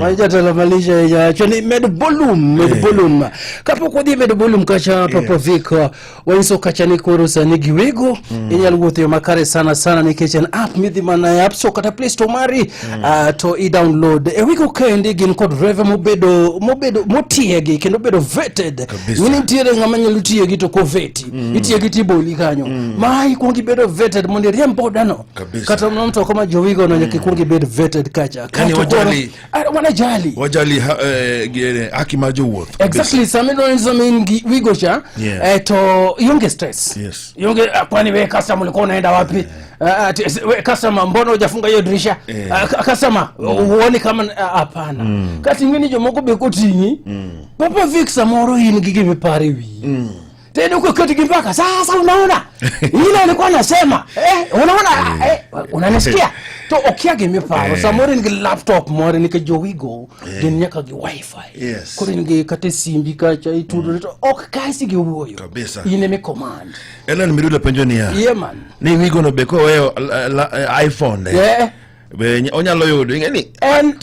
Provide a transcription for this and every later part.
Wajatala Malaysia ya choni med volume kapok wadhi med volume kacha Papa Vic waiso kacha ni koro sani giwego inyalo wuotho makare sana nikech en app midhi mana app so kata Play Store mari to i-download wiko kende gin kod reve mobedo motiegi kendo bedo vetted ngini tiere ngama nyalo tiegi to ko veti itiegi tiboli kanyo mai kuongi bedo vetted mondo riembo dano kata mtu kama jowigo no nyaki kuongi bedo vetted kacha kani wajali haki majowuoth exactly samin wigo cha to yonge stress yonge kwani we customer ulikuwa unaenda wapi customer mbona hujafunga hiyo dirisha customer uone kama hapana kati ngini jomoko be kotinyi Papa Vic samoro hii ngige mipare wi tena uko kati kimpaka sasa unaona ile alikuwa anasema unaona unanisikia to okiage miparo samoro ngi laptop more ni jowigo din nyaka gi wifi ko ngi kate simbi kacha itudo to ok kasi gi wuoyo ine me command ela ni miruda penjoni ya man ni wigo no beko weyo iPhone be onyalo yudo ngeni and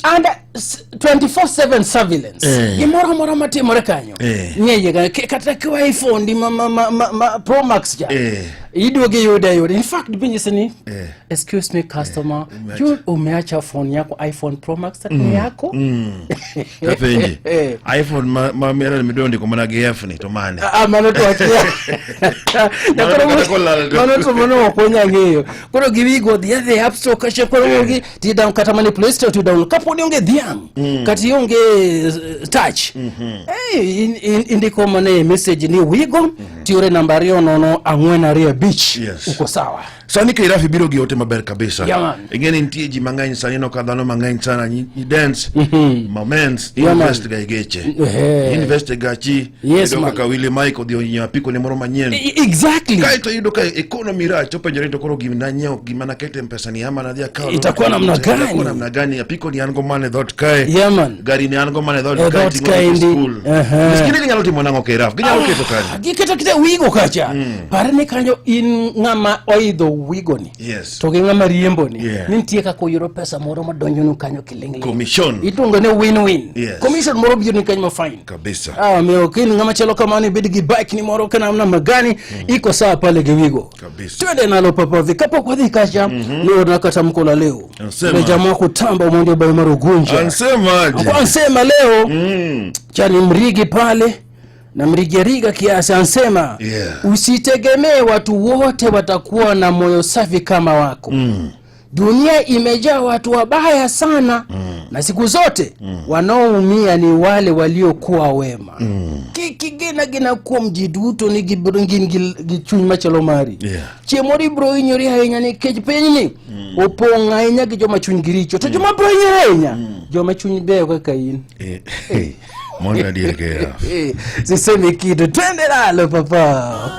24/7 surveillance imora matimore kanyo nyeye kata kwa iPhone di Pro Max ja idoge yoda in fact binyeseni excuse me customer you umeacha phone yako iPhone Pro Max yako kapenji iPhone mera midondi kwa mana GF ni to mane mano to atia mano to mano wakonya ngeyo koro giwigo the app store kashe koro gi ti down kata mani Play Store to down kapo ndionge dhiang kati yonge touch indiko mane message ni wigo tiore nambari no angwena ria beach uko sawa sani ke Rafi biro gi ote maber kabisa ngeni ntie ji mangany sani no kadhano mangany sana ni dance moments invest ga igeche invest gachi ndoka ka Willie Mike odio nyapiko ne moro manyien exactly kai to yudoka economy ra chope njeri to koro giminanyo gimana kete mpesa ni ama na dia ka itakuwa namna gani apiko ni ango mane dot kai gari ni ango mane dot kai school miskini nyalo timo nango ke Raf ginyalo keto kani giketo kite wigo kacha pare ni kanyo in ngama oidho wigo ni to ge ngama riembo ni nintie ka koyoro pesa moro madonjo no kanyo kilingli commission itongo ne win commission moro biro ni kanyo fine kabisa me okini ngama chelo kama ni bidigi bike ni moro kana namna magani iko sawa pale ge wigo kabisa twende nalo Papa Vic kapo kwa dhikacha leo nakata mkola leo le jamaa kutamba umonde ba marugunja ansema leo chani mrigi pale na mrigeriga kiasi ansema usitegemee watu wote watakuwa na moyo safi kama wako dunia imejaa watu wabaya sana na siku zote wanaoumia ni wale waliokuwa wema kigena kuwa mjiduto ni gibrungin gichuny machalo mari chiemori bro inyori ahinya ni kech penyni opong' ahinya gi joma chuny giricho to joma bro ahinya joma chuny beyo kaka in Monda dieke sisemi kitu twende nalo papa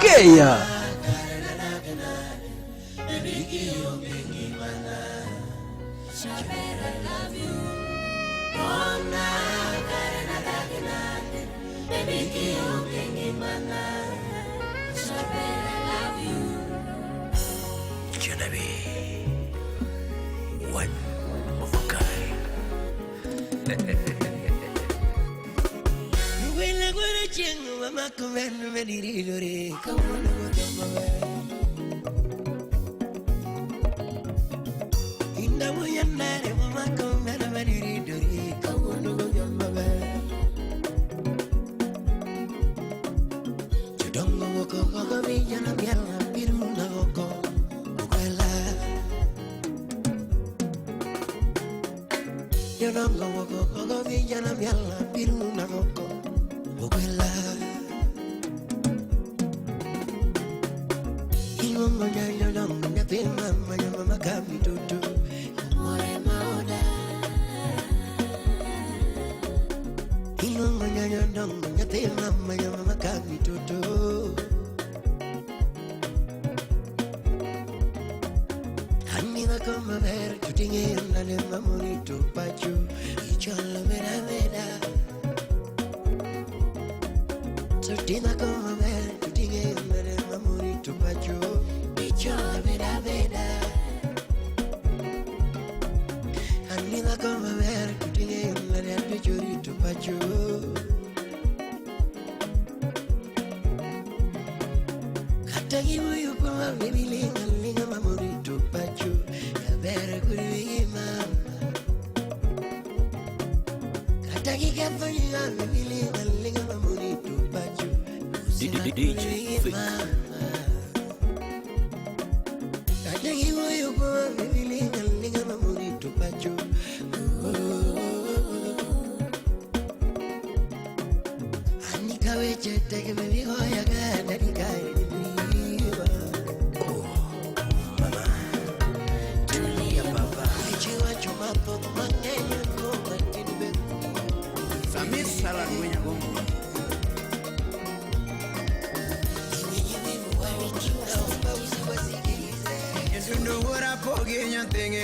kwa bibili linga mamurito pacho ya bere kuri mama kataki kafanya bibili linga mamurito pacho DJ mama kataki moyo kwa bibili linga mamurito pacho anika weche teke baby hoya gada dikai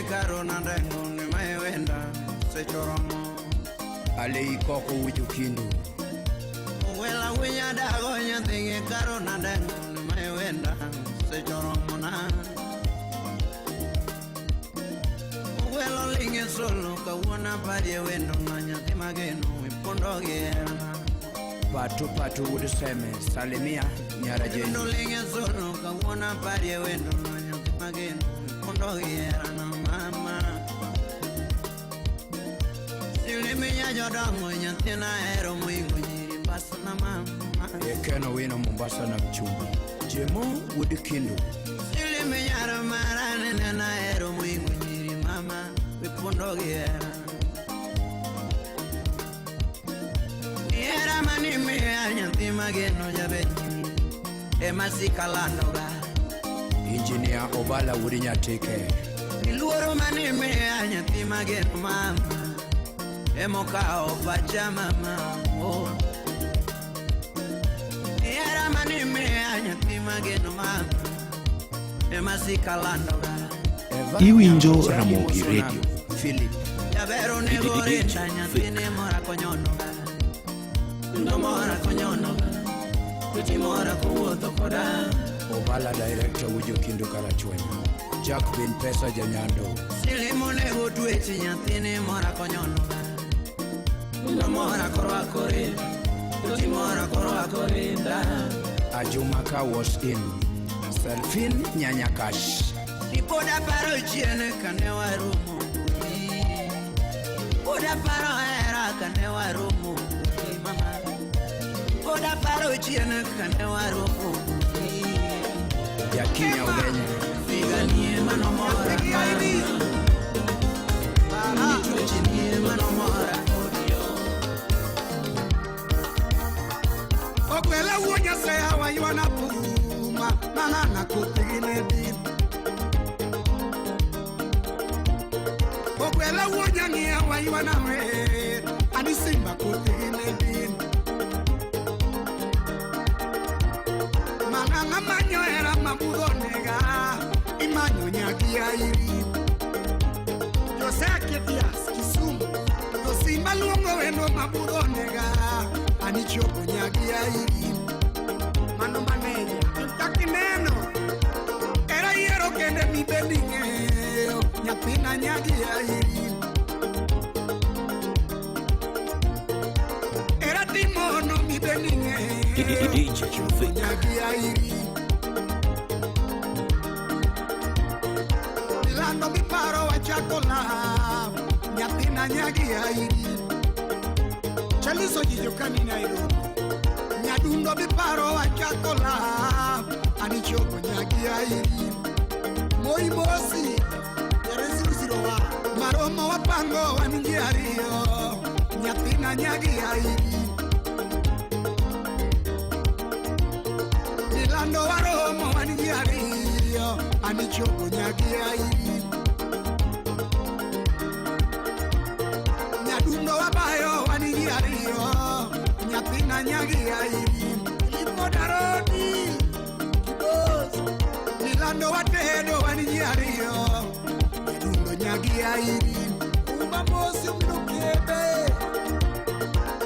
Karona ndangone mayewenda sechoromo ale ikoko wujukindu wela winya dago nyantinge karona ndangone mayewenda sechoromo na welo linge solo kawona pare wendo nyanti mageno ipondogera patu uduseme salimia nyaraje no linge solo kawona pare wendo nyanti mageno ipondogera mama Silimia jodango nyantina ero mwingo nyiri mbasa na mama Ekeno wino Mombasa na mchumbi Jemo wudikindu Silimia ramarane nena ero mwingo nyiri mama Wipondo giera Niera mani mea nyantima geno jabeni Emasi kalandoga Engineer Obala wurinya teke Iluoro mani mea nyantima geno mama Emokao pacha mama oh Era mani mea nyantima geno mama Emasi kalandoga Iwinjo Ramogi Radio Philip Yabero negore nyantine mora konyonoga No mora konyonoga Kuti mora kuwoto koda Obala director wujukindu karachwenyo Jack bin pesa janyando Silimone hutueti nyantine mora konyonoga No mora korwa korinda Kuti mora korwa korinda Ajumaka was in Selfin Nyanyakash Nipoda paro chiene kane warumo Poda paro era kane warumo mama Poda paro chiene kane warumo Yakinya ugenye Figanie manomora Nituchinie manomora Okwela uonya seya wa yuana puma Nana kutigine bibu Okwela uonya ngia wa yuana we Anisimba kutigine bibu Mananga manyo era mabudonega Imanyo nyagia iri Jose Aketias Kisumu Yosimba luongo wendo mabudonega Anichoko nyagia iri Mano maneja Intaki neno Era hiero kende mi bendingeo Nyapina nyagia iri Era timono mi bendingeo Nyagia iri Milando mi paro wa chakola Nyapina nyagia iri Chalizo jijokani Nairobi Nyadundo biparo wa chakola Anichoko nyagia iri Moi mosi Yereziruzirowa Maromo wa pango wa ningiario Nyapina nyagia iri Nilando wa Romo wa ningiario Anichoko nyagia iri Nyadundo wa bayo wa ningiario Nyapina nyagia iri Lipoda rodi Kibos Nilando wa tedo wa ningiario Nyadundo nyagia iri Uba mosi mnukebe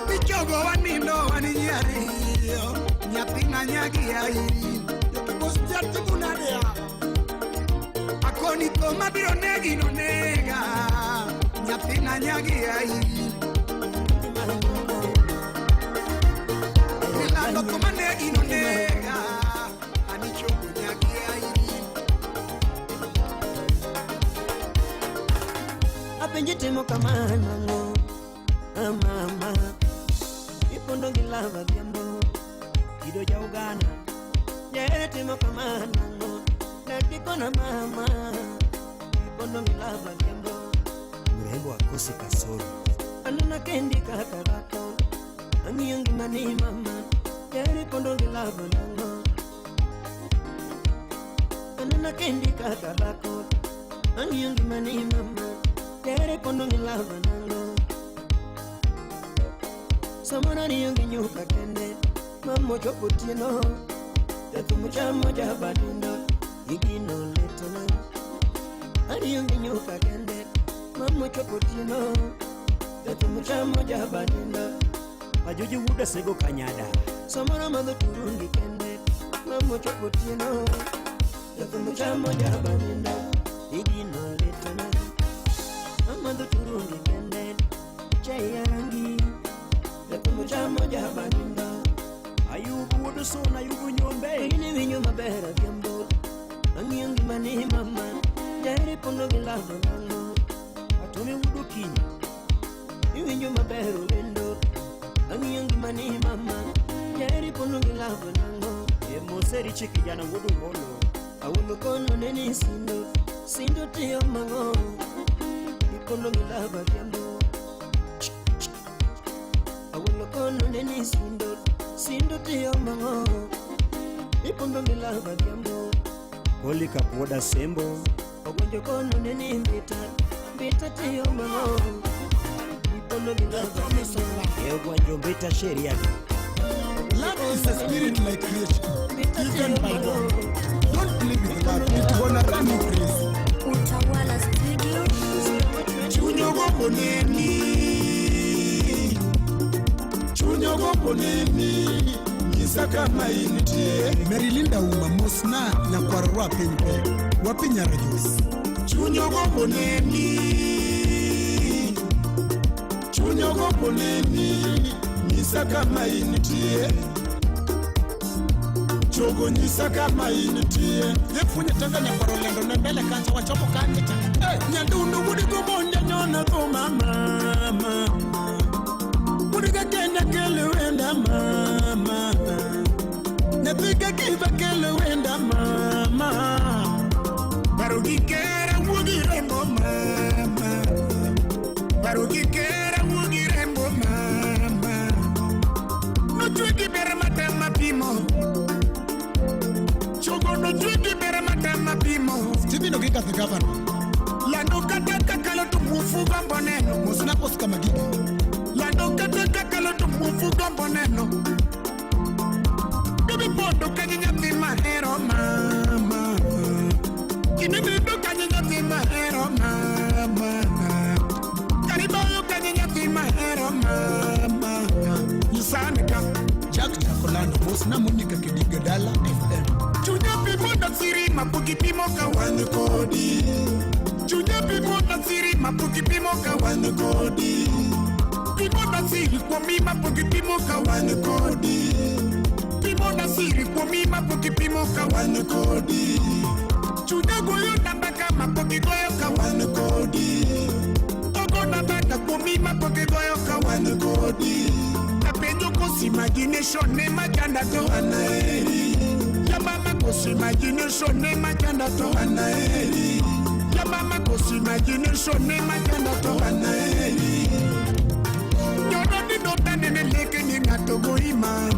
Bichogo wa nindo wa ningiario Nyapina nyagia iri Kibos jati kunadea Akoni koma biro negi no nega Nyapina nyagia iri Milando koma negi no nega Anichoko nyagia iri kamana ngo mama ipondo ngilava vyambo kido ja ugana nyere timo kamana ngo nakiko na mama ipondo ngilava vyambo urembo akosi kasoro anuna kendi kakarako amiyangi mani mama nyere pondo ngilava ngo anuna kendi kakarako amiyangi mani mama nyere pondo ngilava ngo samana niyangi nyuka kende mamo chopotino tetu muchamo jabadunda igino letona niyangi nyuka kende mamo chopotino tetu muchamo jabadunda ajoji wuda sego kanyada samana mando turungi kende mamo chopotino tetu muchamo jabadunda igino letona mando turungi kende chayarangi Muchamo jabaninda ayubu wodo sona ayubu nyombe ini vinyo mabera vyambo angiyangi mani mama jari pondo ngilava nango atumi wudu kinyo ivinyo mabera wendo angiyangi mani mama jari pondo ngilava nango emoseri chiki jana wudu holo awulo kono neni sindo tiyo mango ipondo ngilava vyambo awulo kono neni sindo tiyo mango ipondo ngilava vyambo koli kapoda sembo ogonjo kono neni mbita tiyo mango ipondo ngilava vyambo ogonjo mbita sheria love is a spirit like creation given by God. Don't believe in love, it's gonna run you crazy. Utawala Studio Chunyogo poneni Nyisa kama initie Merilinda uma mosna na kwarwa penye Wapinya rajus Chunyogo poneni Nyisa kama initie Chogo nyisa kama initie Yefunye tanganya kwa rolendo Nembele kancha wachopo kanita Nyandundu wudi kumonja nyona ko mama Mudiga kenya kele wenda mama Napiga kiva kele wenda mama Barugikera wugirembo mama Barugikera wugirembo mama Nutwiki bere matema pimo Chogo nutwiki bere matema pimo Stephen Oginga the governor Lando kataka kalo tumufuga mboneno Musina posika magigi Lando kataka kalo tumufuga mboneno Bibi pondo kanyinya tima hero mama Kinibido kanyinya tima hero mama Kariboyo kanyinya tima hero mama Yusanika Jack Chakolando Musina munika kidiga dala FM Chunya pimo na siri mapuki pimo kawani kodi Chunya pimo na siri mapuki pimo kawani kodi Pimo na siri kwa mima puki pimo kawani kodi Pimo na siri kwa mima puki pimo kawani kodi Chunya goyo nabaka mapuki goyo kawani kodi Togo nabaka kwa mima puki goyo kawani kodi Kapenyo kosi imagination ne maganda to anaeri Ya mama kosi imagination ne maganda to anaeri Ya mama kosi imagination ne maganda to anaeri Nyono ni dota nene leke ni ngato goima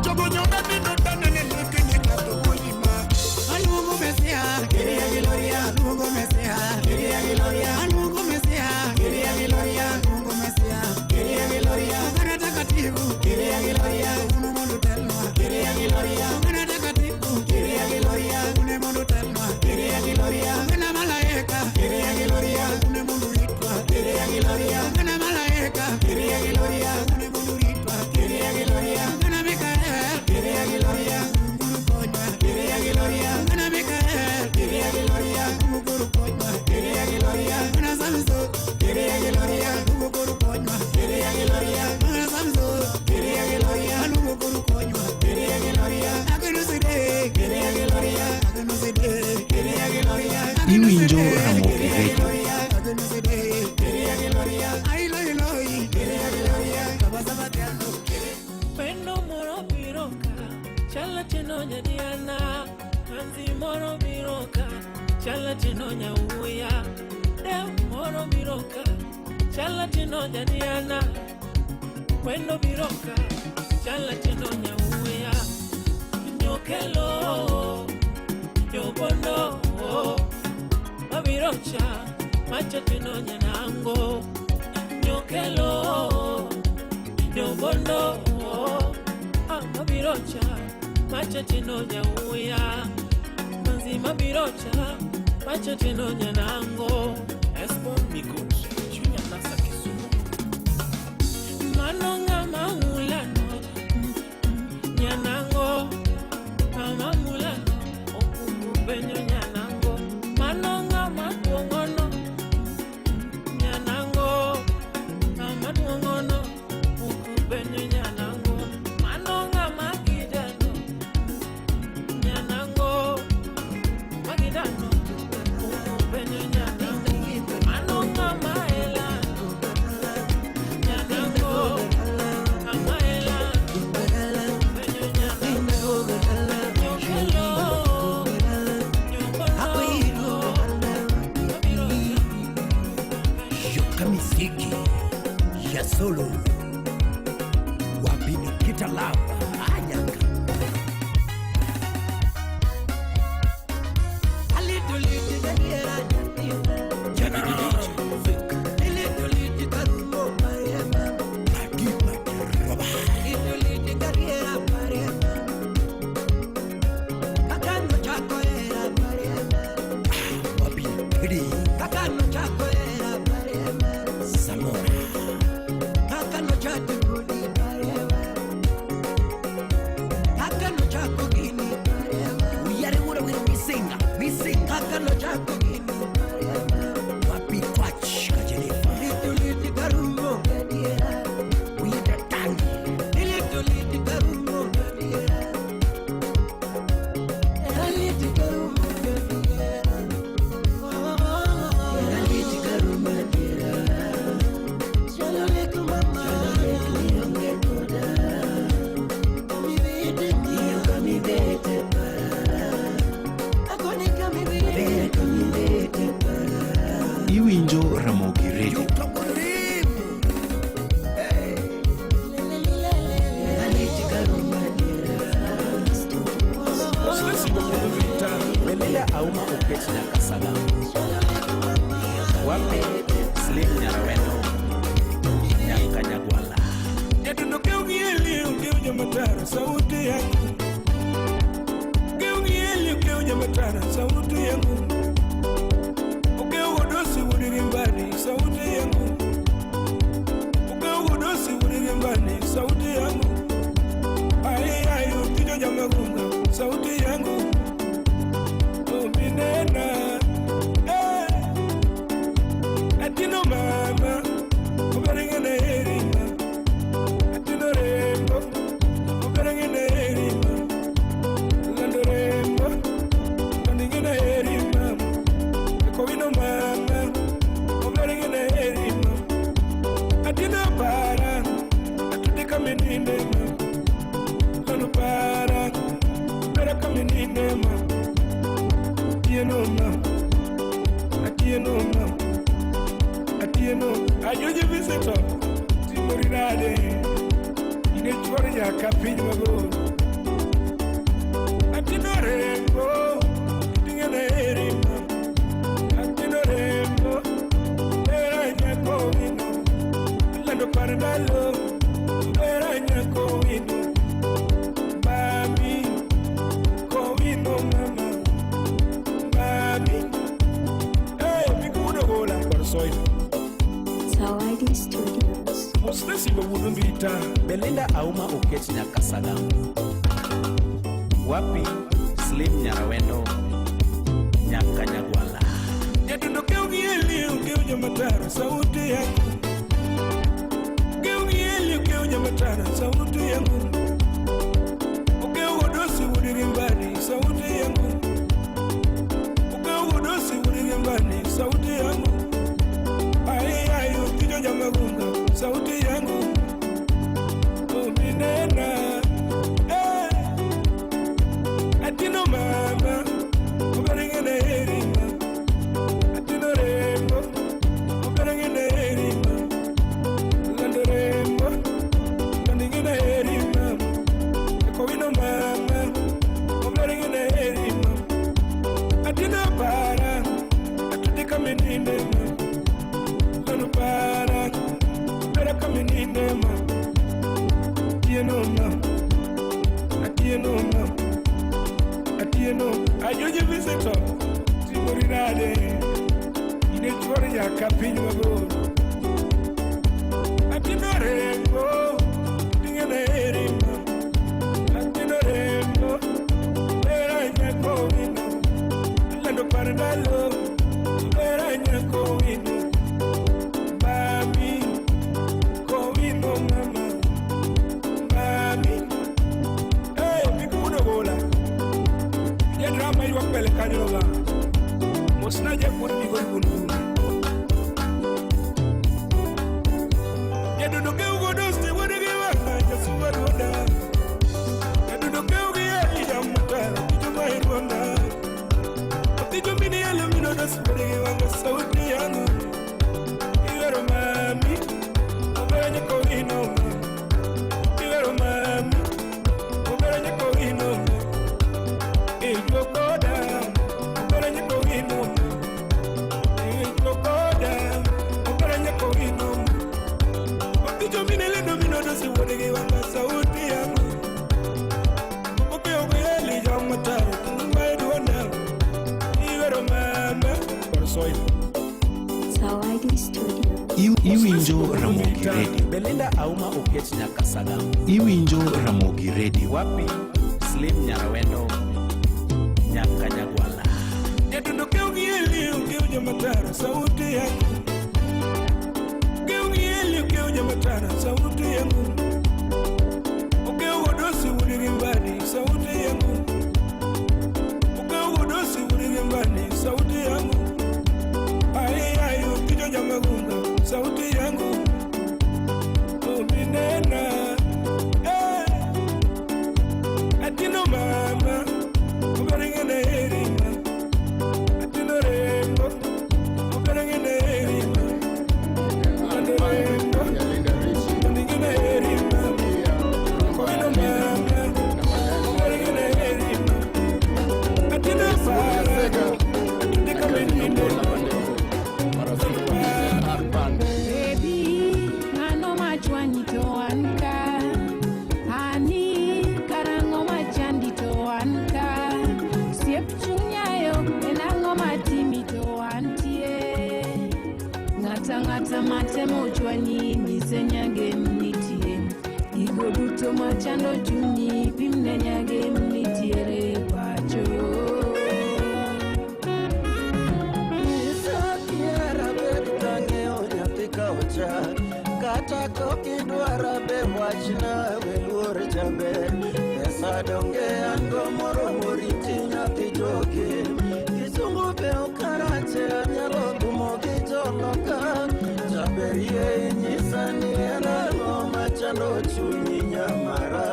Chogo nyono ni dota nene leke ni ngato goima Anugo mesia, quería gloria, anugo mesia, quería gloria, anugo mesia, quería gloria, anugo mesia, quería gloria, para takatifu, quería gloria, uno mundo telma, quería gloria, para takatifu, quería gloria, uno mundo telma, quería gloria, una malaika, quería gloria, uno mundo ritwa, quería gloria, una malaika, quería gloria, uno mundo ritwa, quería gloria. moro biroka chala tinonya uya de moro biroka chala tinonya diana wendo biroka chala tinonya uya nyokelo nyobono mabirocha macho tinonya nango nyokelo nyobono mabirocha macho tinonya uya manzi mabirocha macho tinonya nango Espo Mikut Chunya Nasa Kisumu Manonga maulano Nyanango Mama mulano Okumu benyo nyanango Manonga matuongono Nyanango Mama tuongono Okumu benyo nyanango Manonga magidano Nyanango Magidano Okumu benyo nyanango Manonga maela Nyanango Amaela benyo nyanango Miziki ya solo wapini kita lava anyaka alidoliti gadiera jana alidoliti karumo mariama magima roba alidoliti gadiera mariama kakano chako era mariama wapini kidi kakano chako era mariama Samora Hakano chatu kuni marema Hakano chako gini marema Uyare ura wira misinga Hakano chako gini marema Wapi kwach kajenifa Lituliti karumo gadiera Uyare tangi Lituliti karumo gadiera Lituliti karumo gadiera Lituliti karumo gadiera Iwinjo Ramogi Radio. Belenda auma okech na kasalamu. Wape Slim Nyarawendo Nyakanyagwala. Etuno keugieli ukeuja matara sauti yangu. Keugieli ukeuja matara sauti yangu. Ukeugodosi udirimbani sauti yangu. Ukeugodosi udirimbani sauti yangu. Ai ai utijo jamagunga sauti yangu. Minena Atino mama Uberengene erima Atino rembo Uberengene erima Lando rembo Uberengene erima Ekowino mama Uberengene erima Atino para Atudika menindema Lando para Ubereka menindema Atieno ajoje viseto timorinade ine chwari ya kapiny mago Atieno rembo tingene erima Atieno rembo era nyako wino lando paradalo era nyako wino Mami ko wino mama Zawadi Studios. Ostesi babudu mbita Belenda auma okech na kasalamu. Wapi Slim Nyarawendo Nyakanyagwala. Etuno keugieli ukeuja matara sauti yangu. Keugieli ukeuja matara sauti yangu. Ukeugodosi udirimbani sauti yangu. Ukeugodosi udirimbani sauti yangu. Ai ai utijo jamagunga sauti yangu. Minena Atino mama Iwinjo Ramogi Radio. Belinda Auma Oket Nyakasala. Iwinjo Ramogi Radio. Wapi Slim Nyarawendo Nyakanyagwala. Yadundo keungieli ukeuja matara sauti yangu. Keungieli ukeuja matara sauti yangu. Ukeugodosi uligimbani sauti yangu. Ukeugodosi uligimbani sauti yangu. Ayo kijoja magunga sauti yangu. Uminena atino mama uberengene erima atino rembo uberengene erima andorembo uberengene erima koino mama uberengene erima atino fara atindika menino baby ngano machwani to anka ani karango machandi to anka siep chunyayo enango matimi to antie ngata matemo chwani nisenyage mnitie igoduto machando chunyi pimnenyage mnitiere pacho. Kata koki dwara be wachna weluor jambe pesa donge ango moro moriti nyathi jogi kisungu be okarache nyalo dumo kijoloka jaberie nyisani erango machando chunyi nyamara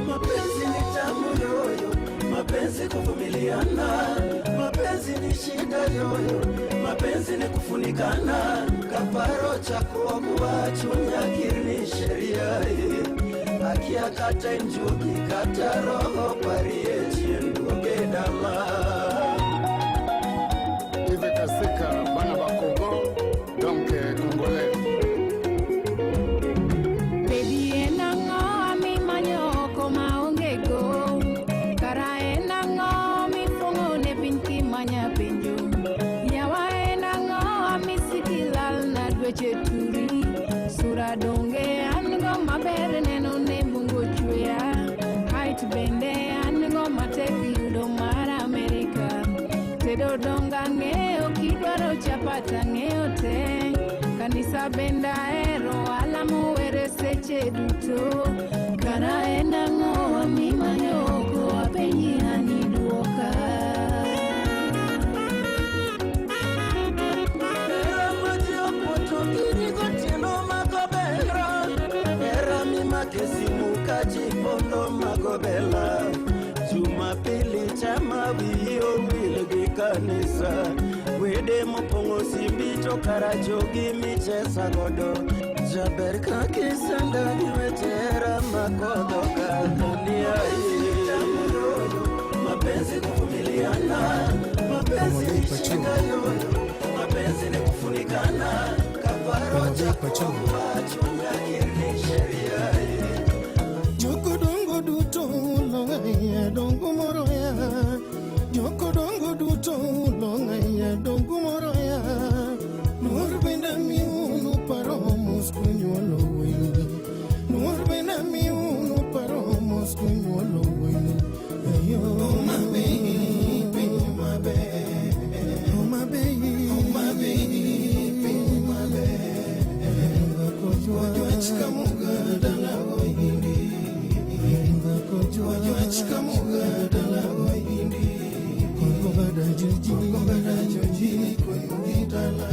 mapenzi ni tamu yoyo mapenzi kuvumiliana mapenzi ni shida yoyo mapenzi ni kufunikana kaparo cha kuogua chunya kirni sheria akia kata njuki kata roho parie chiendu gedama Ive kasika bana bakongo donc congolais Baby enango ami manyoko maongego kara enango mi fongo ne pinki manya pinjo cheturi sura donge ango maber neno ne bungo chuya height bende ango mateki udo mara Amerika tedo donga ngeo kidwaro chapata ngeo te kanisa benda ero alamu were seche duto kara enango mi manyoko apenyi hani duoka kesimuka chipondo magobela Jumapili chama wiyo wilgi kanisa wede mopongo simbito karajogi michesa godo jaber kakisanda niwetera makodo kadunia mapenzi kuvumiliana mapenzi ni shida yoyo mapenzi ni Unikana kaparo chakwa chunya kirni sheria. Joko dongo duto longa dongo moroya. Joko dongo duto longa dongo moroya. Nur benda miunu paromos kunyolo wini. Nur benda miunu paromos kunyolo wini. Ayo my baby, my baby, oh my baby, my baby, my baby. Kujua chikamuga dala wini. Kujua chikamuga dala wini. Kujua juji, kujua juji, kujua dala.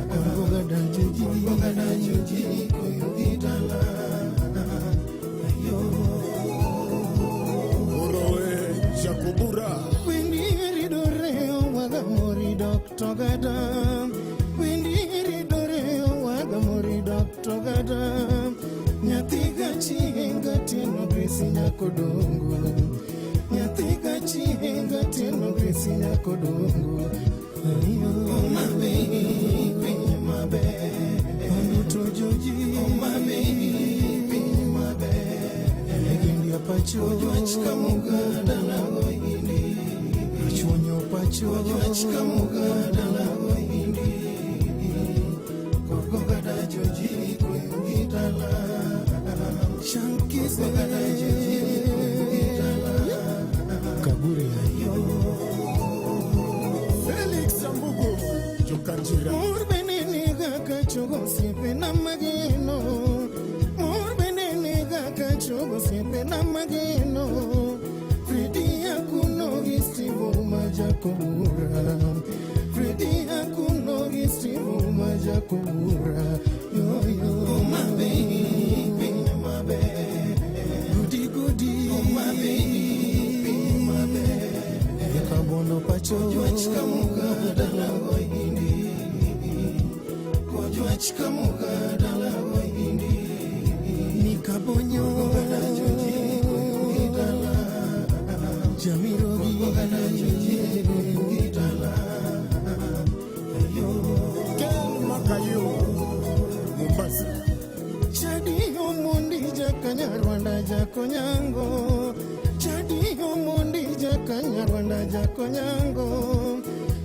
Kujua juji, kujua juji, kujua dala. Ayo. Oroe Jakubura. Windiri doreo wagamori Dr. Gada. Windiri doreo wagamori Dr. Gada. Nyathiga chihenga teno grisi nyakodongo. Nyathiga chihenga teno grisi nyakodongo. Oh my baby, my baby. Onuto joji, oh my baby, my baby. Egendi apacho, chikamuga dala wini. Achonyo pacho, chikamuga dala wini. Kokogada joji, koyugitala. Shankis kokogada joji, koyugitala. Kaburi ayo. Felix Sambugo Jokanjira. Urbenene gakachogo sipe na mageno. Urbenene gakachogo sipe na mageno. Fredi akuno istivo majakobura. Fredi akuno istivo majakobura. Yo yo my baby, my baby. Goody goody, oh my baby, my baby. Kabono pacho, kujua chikamuga dala wini. Kujua chikamuga dala wini. Nikabonyo kujua juji kujua dala. Jamirogi kujua juji kujua dala. Ayo. Ken Makayo Mombasa. Chadi omundi jakanyarwanda jakonyango. Chadi omundi jakanyarwanda jakonyango.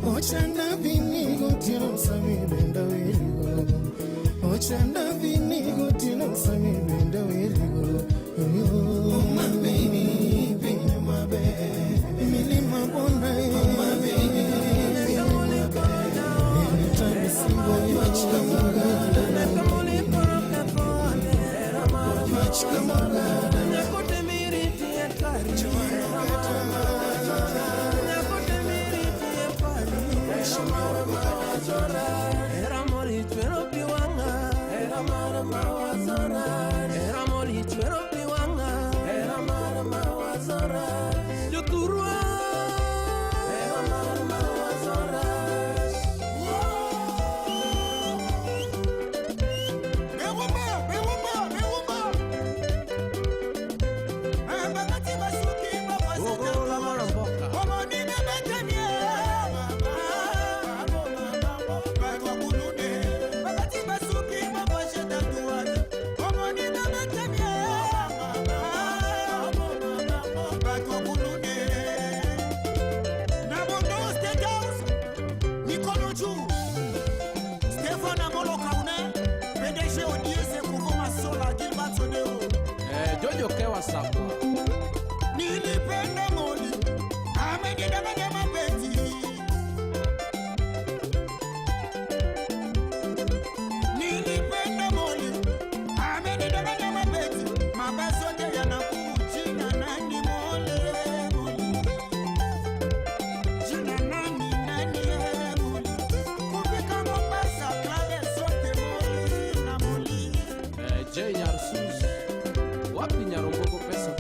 Ochanda vinigo tino sami benda wirigo. Ochanda vinigo tino sami benda wirigo. Oh my baby, my baby. Milima bona, oh my baby. Anytime you see boy, you chikamuga dala. Chikamuga dala. Kote miriti ya kari. Kote miriti ya pali. Era mori tuero piwanga. Era mara mawazora. Era mori tuero piwanga. Era mara mawazora. Yoturwa. Era mara mawazora. Jojo Kewa Sakwa. Nilipenda moli, amenidanganya mapenzi. Nilipenda moli, amenidanganya mapenzi. Mabasi yote yanakujina nani mole moli. Jina nani moli. Kupika Mombasa klale sote moli na moli. J Nyarsus. Wapi Nyarongoko pesa?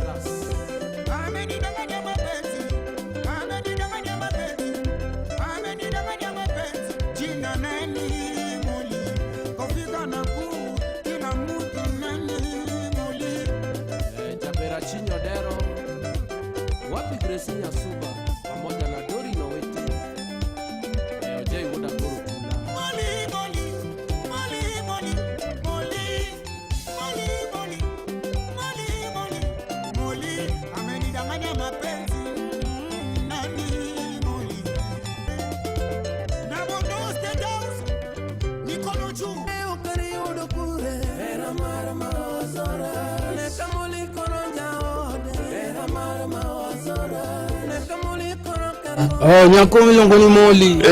Nyako milongo ni Moli.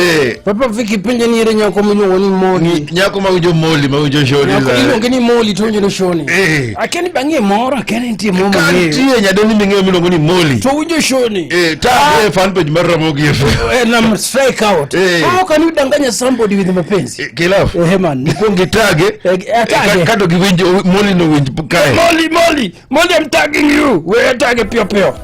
Papa viki penje ni ire nyako milongo ni Moli. Nyako maujo Moli, maujo shoni. Nyako milongo ni Moli, tonjo ni shoni. Akeni bange mora, akeni nti moma. Kanti nyadoni minge milongo ni Moli. Tonjo shoni. Tag fan page mara Ramogi FM. Na strike out. How can you danganya somebody with mapenzi? Kilaf. Man. Nipongi tag. Kato kiwinji Moli no winji pukae. Moli, I'm tagging you. We're tagging pio.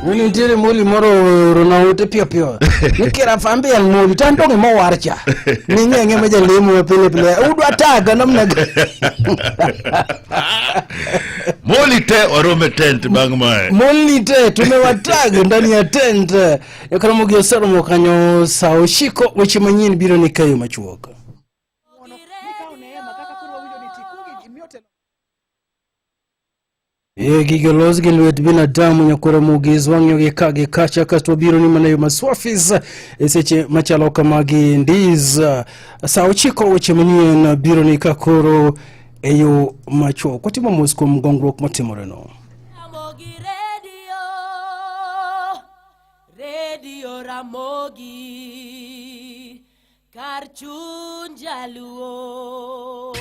Wili ntiri Moli moro ronaute pio. Nikira fambi ya Moli tantonge mo warcha. Ninge meja lemu pele. Udu ataga namna. Moli te orome tent bangmae. Moli te tumewataga ndani ya tent. Yakaramugi osaro mokanyo saoshiko wechimanyini biro nikayo machuoka. Gigeloz genwet binadamu nyakora mugiz wangyo gekage kacha kasto biro ni manayo maswafis eseche machalo kamagi ndiz saochiko weche manyien biro ni kakoro eyo macho kwatimo musko mgongrok matimoreno Radio Ramogi Karchunjaluo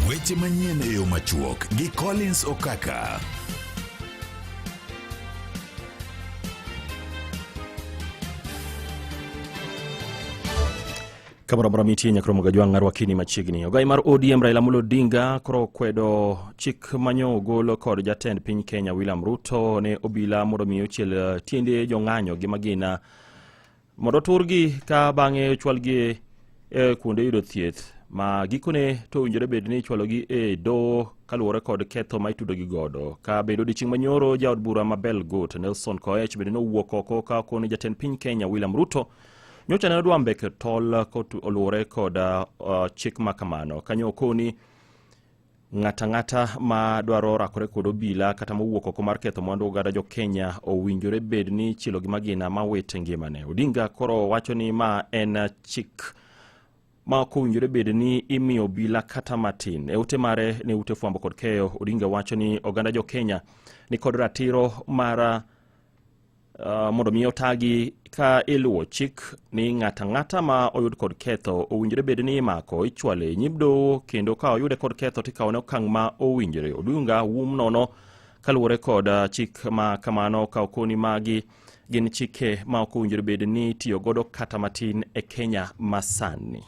Weche manyien e yo machuok gi Collins Okaka. Kamara Bramiti nyakromo gajwang arwakini machiegni. Ogai mar ODM Raila Amolo Odinga koro kwedo chik manyo golo kod jatend piny Kenya William Ruto ne obila mondo miyo chiel tiende jong'anyo gi magina mondo turgi ka bang'e chwalgi kuonde yudo thieth ma gikone to winjore bed ni chwalogi do kaluwore kod ketho ma itudo gi godo ka bedo dichieng' manyoro jaod bura Mabel Gut Nelson Koech bende nowuok oko ka koni jatend piny Kenya William Ruto nyocha ne odwa mbeke tol kotu oluwore kod chik makamano kanyo koni ng'ata ma dwaro rakore kod obila kata mowuok oko mar ketho mwandu oganda jo Kenya owinjore bed ni chilo gi magina ma wete ngimane. Odinga koro wacho ni ma en chik ma kowinjore bed ni imiyo obila kata matin. E ute mare ne ute fwambo kod keyo Odinga wacho ni oganda jo Kenya ni kod ratiro mar mondo miyo tagi ka iluwo chik ni ng'ata ma oyud kod ketho owinjore bed ni imako ichwale nyimdo kendo ka oyude kod ketho tikawone okang' ma owinjore. Odinga wum nono kaluwore kod chik ma kamano ka okoni magi gin chike ma ok owinjore bed ni tiyo godo kata matin e Kenya masani.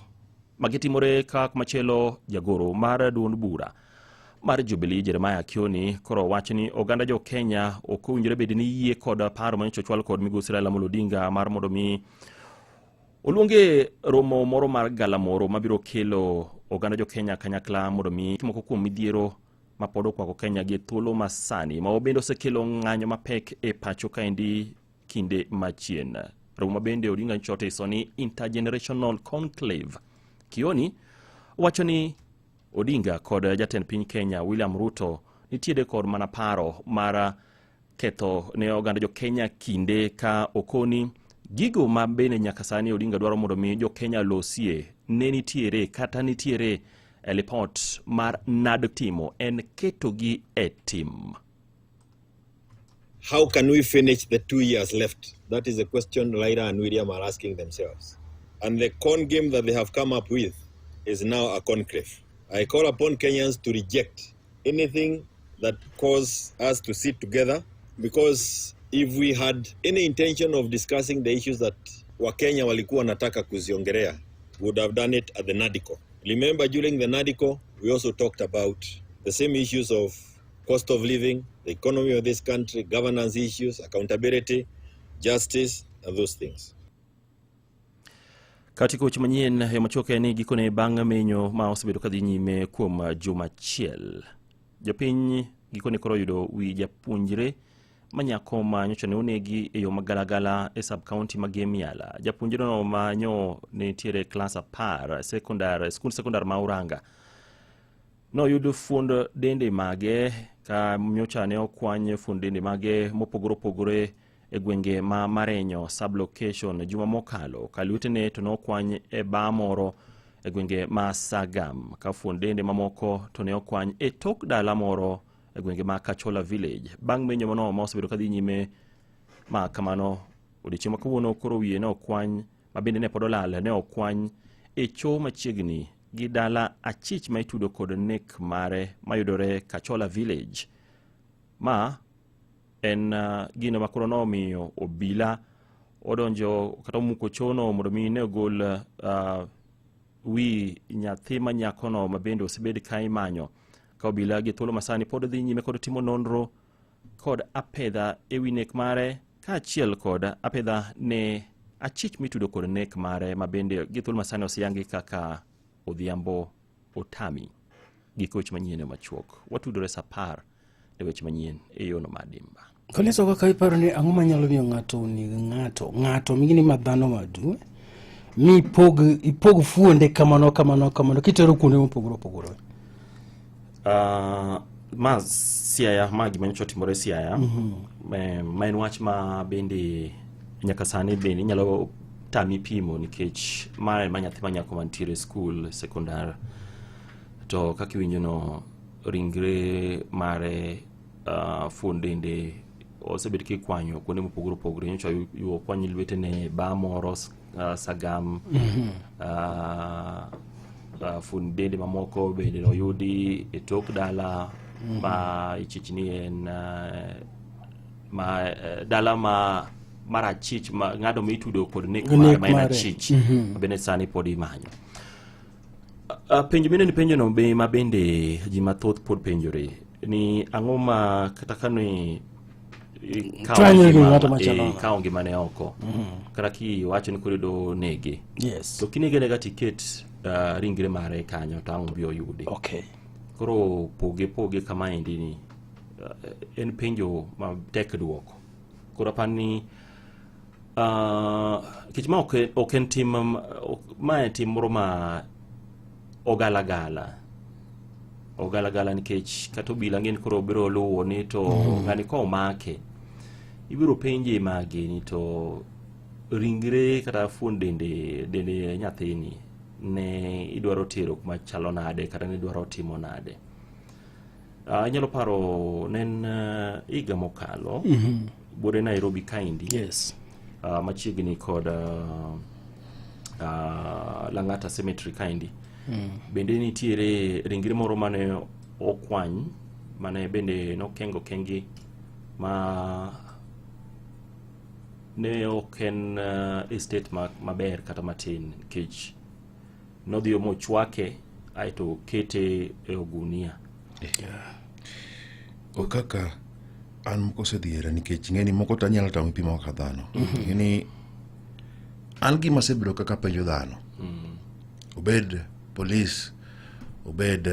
Magitimore ka kumachelo jagoro mar duond bura mar Jubilee Jeremiah Kioni koro wacho ni oganda jo Kenya ok owinjore bed ni yie kod paro manyicho chwal kod migosi Raila Amolo Odinga mar mondo mi oluonge romo moro mar galamoro mabiro kelo oganda jo Kenya kanyakla mondo mi moko kuom midhiero mapodo kwako Kenya gi thuolo masani ma obendo sekelo ng'anyo mapek e pacho kaendi kinde machien. Romo mabende Odinga nchote isoni intergenerational conclave. Kioni wacho ni Odinga kod jatend piny Kenya William Ruto nitiere kod mana paro mar ketho ne oganda jo Kenya kinde ka okoni gigo ma bene nyaka sani Odinga dwaro mondo mi jo Kenya losie ne nitiere kata nitiere e report mar NAD timo en ketogi e tim. How can we finish the 2 years left? That is a question Raila and William are asking themselves. And the con game that they have come up with is now a conclave. I call upon Kenyans to reject anything that cause us to sit together, because if we had any intention of discussing the issues that Wakenya walikuwa nataka kuziongelea, would have done it at the NADCO. Remember, during the NADCO, we also talked about the same issues of cost of living, the economy of this country, governance issues, accountability, justice, and those things. Katika weche manyien ya machoke ni gikone bang' menyo ma osebedo kadhi nyime kuom juma achiel. Jopiny gikone koro yudo wi japuonjre manyako ma nyocha ne onegi e yo magalagala e sub-county ma Gemiala. Japuonjre no ma nyo ne tiere klas 10 skul sekondar ma Uranga. No yudo fuond dende mage ka nyocha ne okwany fuond dende mage mopogore e gwenge ma Marenyo sublocation juma mokalo. Kalutene to nokwany e ba moro e gwenge ma Sagam. Ka fuond dende mamoko to ne okwany e tok dala moro e gwenge ma Kachola village. Bang' menyo mano ma osebedo kadhi nyime ma kamano odiochieng' ma kawuono koro wiye ne okwany ma bende ne pod olal ne okwany e cho machiegni gi dala achich ma itudo kod nek mare mayudore Kachola village. Ma en gino makoro no miyo obila odonjo kata muko chono mondo mi ne gol wi nyathi manyako no mabende osebed ka imanyo. Ka obila gi thuolo masani pod dhi nyime kod timo nonro kod apedha e wi nek mare ka achiel kod apedha ne achich mitudo kod nek mare mabende gi thuolo masani osiyangi kaka Odhiambo Otami. Gikoch manyien machuok watudore sapar e weche manyien e yono madimba. Koleso kaka iparo ni ang'o manyalo miyo ng'ato mingini madhano madu mi ipog fuonde kamano kitero kuonde mopogore. Ma Siaya ma gima nyocha timore Siaya. Ma en wach ma bende nyaka sani bende nyalo tami pimo nikech ma nyathi manyako mantiere skul sekondar to kaka winjo no ringre mare fuond dende osebed kikwanyo kuonde mopogore nyocha yuo kwanyi lwetene ba moro Sagam. Fuond dende mamoko bende no yudi e tok dala ma ichichni en dala ma marachich ma ngado mitudo kod nek mare ma inachich bende sani pod imanyo. Penjo mine ni penjo no be ma bende ji mathoth pod penjore ni ang'o ma kata kani kaonge mane oko kata ki wacho ni korido nege to kinege nega tiket ringre mare kanyo to ang'o bio yude. Koro poge kama endi ni en penjo ma tek duoko. Koro pani kich ma ok en tim ma en tim moro ma ogalagala nikech kata obila ng'en koro biro luwo ni to ng'ani ko make ibiro penje mage ni to ringre kata fuond dende nyathini ne idwaro tero kuma chalo nade kata ne idwaro timo nade. Inyalo paro nen iga mokalo bore Nairobi kaindi machiegni kod Lang'ata cemetery kaindi bende nitiere ringre moro mane okwany mane bende nokengo kengi ma ne oken estate maber kata matin nikech nodhi mochwake aito kete e ogunia. Kaka an moko sedhiera nikech ng'eni moko to anyalo tamo pimo kaka dhano. Ng'eni an gima sebiro kaka penjo dhano. Obed polis, obed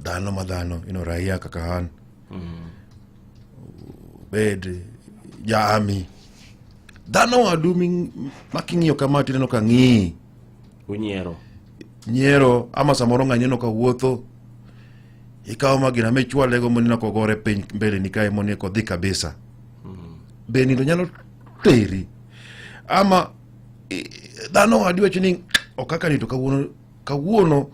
dhano madhano, raia kaka an. Obed jaami. Dhano wadu making'iyo kama tineno ka ng'i. Nyiero ama samoro ng'anyeno ka wuotho. Ikaw magina mechwale go monina ko gore piny mbele nikae moni ko dhi kabisa. Beni ndo nyalo teri. Ama dhano adiwa chini okaka ni to kawuono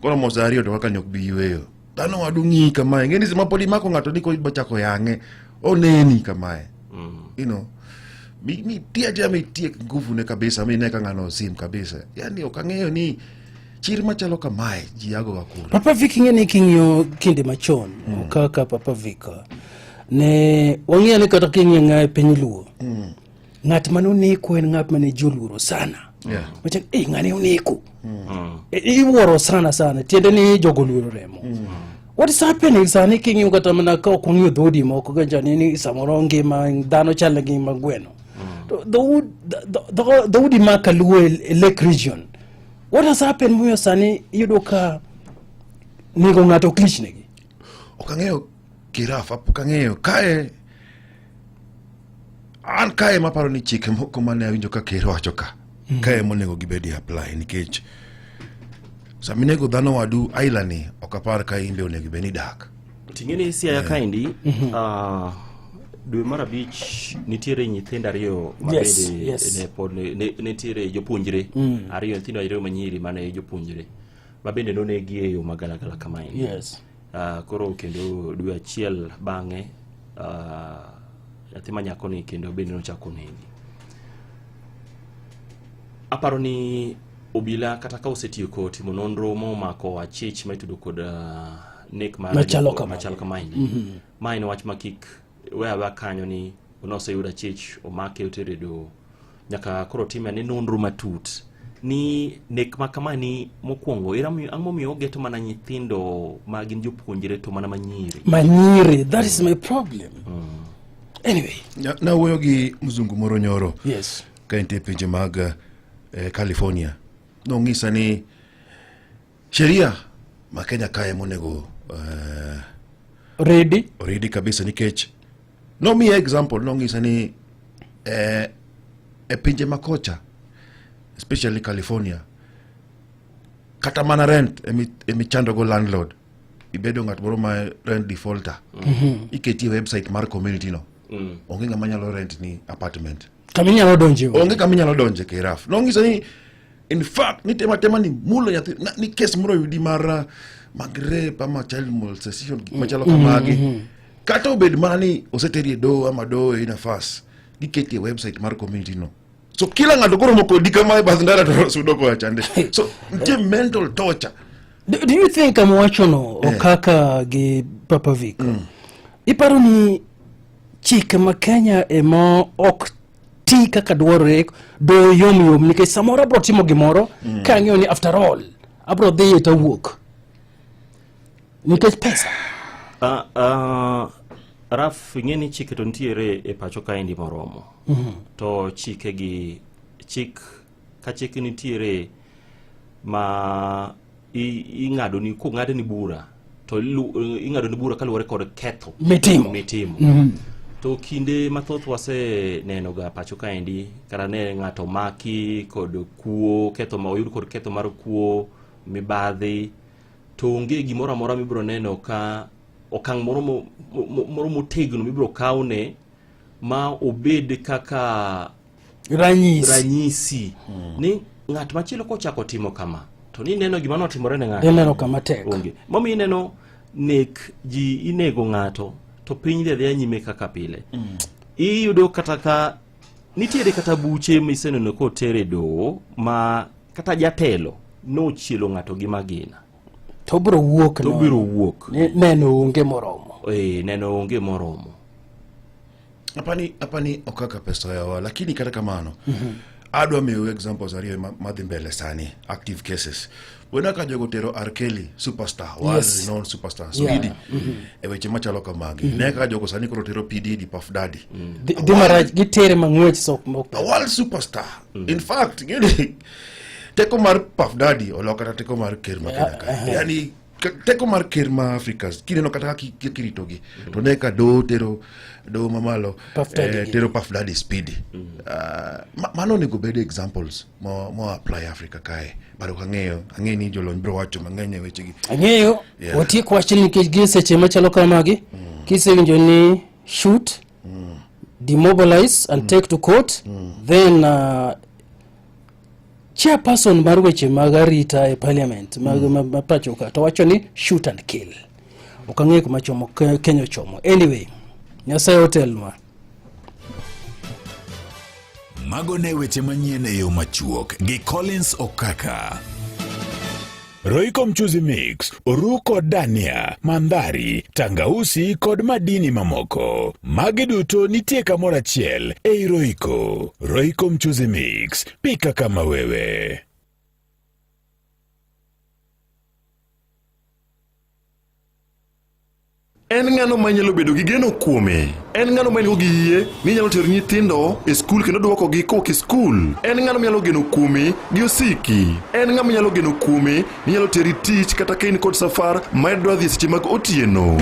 kono mosario to kaka nyok biyweyo. Dhano wadu ng'i kamae. Ng'eni sima podi mako ng'ato niko bachako yange. Oneni kamae. Mi tiek nguvu ne kabisa. Mi neka ng'ano sim kabisa. Yani okang'eyo ni chir machalo kamae jiago wakura. Papa Vic ng'eni king'yo kinde machon kaka Papa Vic ne wang'eyo ni kata king'yo ng'ae piny luo ng'at mane oneko en ng'at mane joluoro sana. Wacha ng'ane oneko iwuoro sana tiende ni jogo luoro remo. What is happening sani king'yo kata mana ka ok ong'yo dhodi moko ga jani ni samoro ngima dhano chal ngima gweno the Udi Makaluwe Lake region. What has happened Muyo Sani yudoka nigo ngato klishnegi? Okangeo kirafa pukangeo kae an kae maparo ni chike moko mane awinjo ka ker wacho ka. Kae monego gibedi apply nikech saminego dhano wadu ailani okapar ka imbe onego beni dak. Tingeni Siaya kaendi dwe mar abich nitiere nyithindo ariyo mabede nitiere jopuonjre ariyo nyithindo ariyo manyiri mane jopuonjre mabende nonegi e yo magalagala kamaendi. Yes. Koro kendo dwe achiel bang'e nyathi manyako ni kendo bende nochako negi. Aparo ni obila kata ka osetieko timo nonro momako achich maitudo kod nek machalo kamaendi. Mae ne wach makik wewa kanyo ni onose yuda chich omake otere do nyaka koro time ni nonro matut ni nek makamani mokwongo ang'omiyo ogeto mana nyithindo ma gin jopuonjre to mana manyiri. That is my problem. Anyway, na wuoyo gi mzungu moro nyoro. Yes. Ka entie pinje mag California no ng'isa ni sheria ma Kenya kae monego ready kabisa nikech no mi example no ng'isa ni pinje makocha especially California kata mana rent emichando go landlord ibedo ng'at moro ma rent defaulter iketi website mar community no onge ng'ama nyalo rent ni apartment kaminyalo donje onge kaminyalo donje kiraf no ng'isa ni in fact ni tema ni mulo nyathi ni case moro yudi mar rape ama child molestation machalo kamagi kata obed mana ni oseteri do ama do ina fast giketi website mar community no so kila ng'ato koro moko dikama basndara to sudo ko achande so the mental torture. Do you think amwachono okaka gi Papa Vic iparo ni chike ma Kenya emo ok ti kaka dwarore do yom nikech samoro abro timo gimoro ka ng'eyo ni after all abro dhi to wuok nikech pesa. Raf ng'eni chike to ntiere e pacho kaendi moromo. To chike gi ka chike nitiere ma ing'ado ni ko ng'ade ni bura to ing'ado ni bura kaluwore kod ketho mitimo. To kinde mathoth wase neno ga pacho kaendi kara ne ng'ato maki kod kuo ketho ma oyud kod ketho mar kuo mibadhi to onge gimoro amora mibro neno ka okang' moro motegno mibro kaune ma obed kaka ranyisi ni ng'at machielo kochako timo kama to ni neno gima notimore ne ng'ato neno kama tek onge momi neno nek ji inego ng'ato to piny dhe nyime kaka pile iyudo kata ka nitiere kata buche miseneno ko tere do ma kata jatelo no chielo ng'ato gi magina to biro wuok neno onge moromo neno onge moromo apani okaka pesa yawa lakini kata kamano adwa miyo examples ariyo madhi mbele sani active cases wena ka jogo tero R. Kelly superstar renowned superstar Sweden e weche machalo kamagi ne ka jogo sani koro tero P. Diddy Puff Daddy maraj gitere mang'wech sok moko world superstar in fact ngeni teko mar Puff Daddy oloka teko mar ker ma Kenya yani teko mar ker ma Africa kineno kata kiritogi to ne ka do mamalo tero Puff Daddy Speedy mano nego bede examples mo apply Africa kae baro ang'eni jolony bro wacho mang'eny weche gi ang'eyo watie question nikech gi seche machalo kamagi kisewinjo ni shoot demobilize and take to court then chairperson mar weche mag arita e parliament mag pacho ka to wacho ni shoot and kill okang'e kuma chomo Kenya chomo anyway Nyasaye otelma. Mago ne weche manyien e yo machuok gi Collins Okaka. Royco Mchuzi Mix, oru kod dania, mandhari, tangausi kod madini mamoko. Magi duto nitie kamoro achiel ei Royco. Royco Mchuzi Mix, pika kama wewe. En ng'ano manyalo bedo gi geno kuome. En ng'ano manyalo gi yie ni nyalo tero nyithindo e skul kendo duoko gi koki skul. En ng'ano manyalo geno kuome gi osiki. En ng'ama nyalo geno kuome ni nyalo teri tich kata kain kod safar ma idwa dhi seche mag otieno.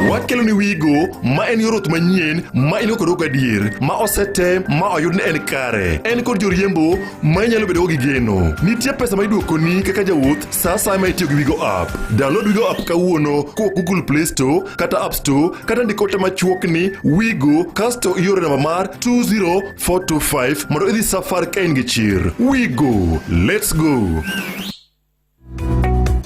Wakelo ni Wigo ma en yoroth manyien ma ino kod adier ma osete ma oyud ni en kare. En kod joriembo ma nyalo bedo gi geno. Nitie pesa ma iduoko ni kaka jawuoth sasa ma itiyo gi Wigo app. Download Wigo app kawuono ko Google Play Store kata App Store kata ndikote machuok ni Wigo kasto iore namba mar 20425 mondo idhi safar ka in gi chir. Wigo, let's go.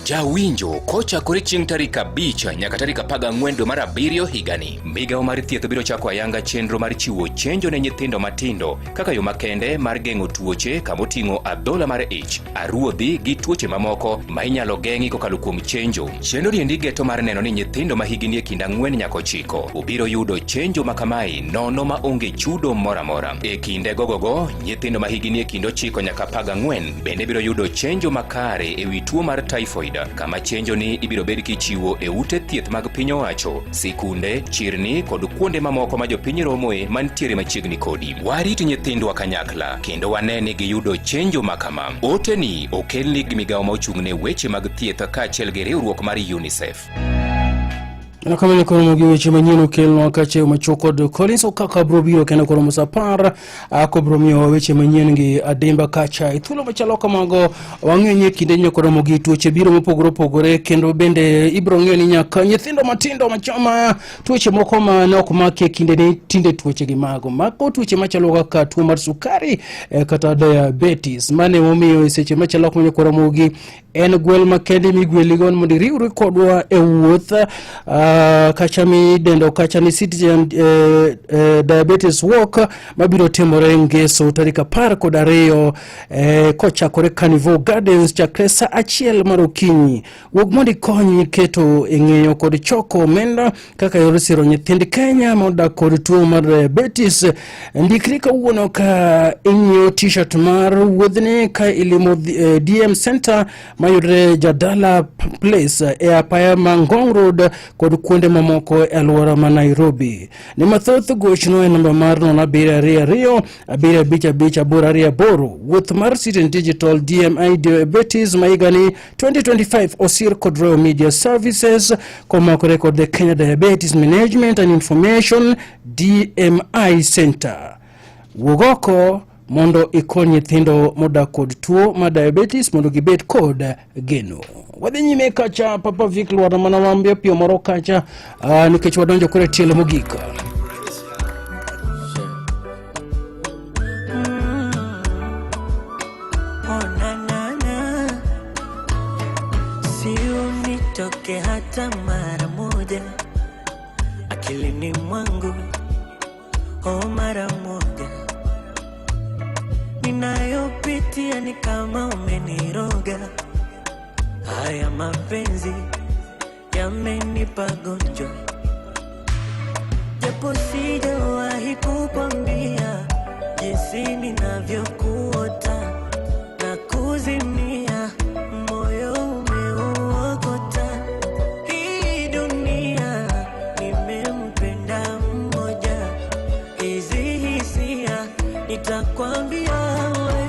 Jawinjo kochakore chieng' tarik 5 nyaka tarik 14 dwe mar 7 higani. Migawo mar thieth biro chako ayanga chenro mar chiwo chenjo ne nyithindo matindo kaka yo makende mar geng'o tuoche kamoting'o adhola mar ich, aruodhi gi tuoche mamoko ma inyalo geng'i kokalo kuom chenjo. Chenro riendi geto mar neno ni nyithindo ma higni e kind 4 nyaka 9 obiro yudo chenjo makamae nono ma onge chudo moramora. E kinde gogogo nyithindo ma higni e kind 9 nyaka 14 bende biro yudo chenjo makare e wi tuo mar typhoid, kama chenjo ni ibiro bed kichiwo e ute thieth mag piny owacho, sikunde, chirni kod kuonde mamoko ma jopiny romoe mantiere machiegni kodi. Warit nyithindwa kanyakla kendo wanene gi yudo chenjo makama. Ote ni okelni gi migawo ma ochung'ne weche mag thieth kaachiel gi riwruok mar UNICEF. Na kama ni koromo gi weche manyien okelnwa kache machoko kod Collins Okaka bro biro kendo koromo sapar ako bro miyo weche manyien gi adimba kacha ithulo machalo kamago wang'enye kinde nyo koromo gi tuoche biro mopogore kendo bende ibro ng'eyo ni nyaka nyithindo matindo machama tuoche moko ma nok make kinde ne tinde tuoche gi mago mako tuoche machalo kaka tuo mar sukari kata diabetes mane momiyo seche machalo kama koromo gi en gwel makende migweligon mondo riwre kodwa e wuoth kachami dendo kachani Citizen Diabetes Walk mabiro timore ngeso tarik 12 kochakore Carnival Gardens chakre saa 1 mar okinyi. Wuog mondo konyi keto eng'eyo kod choko omenda kaka yor siro nyithind Kenya modak kod tuo mar diabetes. Ndikri kawuono ka inyiewo t-shirt mar wuodhni ka ilimo DM Center mayudre Jadala Place e apaya Mangong Road kod kuonde mamoko e alwora ma Nairobi. Ni mathoth gochno e namba mar 0722 wuoth mar Citizen Digital DMI Diabetes maigani 2025 osir kod Royal Media Services komakore kod the Kenya Diabetes Management and Information DMI Center. Wogoko mondo ikon nyithindo modak kod tuo ma diabetes mondo gibed kod geno. Wadhi nyime kacha Papa Vic Lwara mana wambia pio moro kacha nikech wadonjo kore tielo mogika. Siunitoke hata mara moja akilini mwangu, mara moja ninayopitia ni kama umeniroga. Haya mapenzi yamenipa gonjwa, japo sijawahi kukwambia jinsi ninavyokuota na kuzimia, moyo umeuokota. Hii dunia nimempenda mmoja, hizi hisia nitakwambia wewe.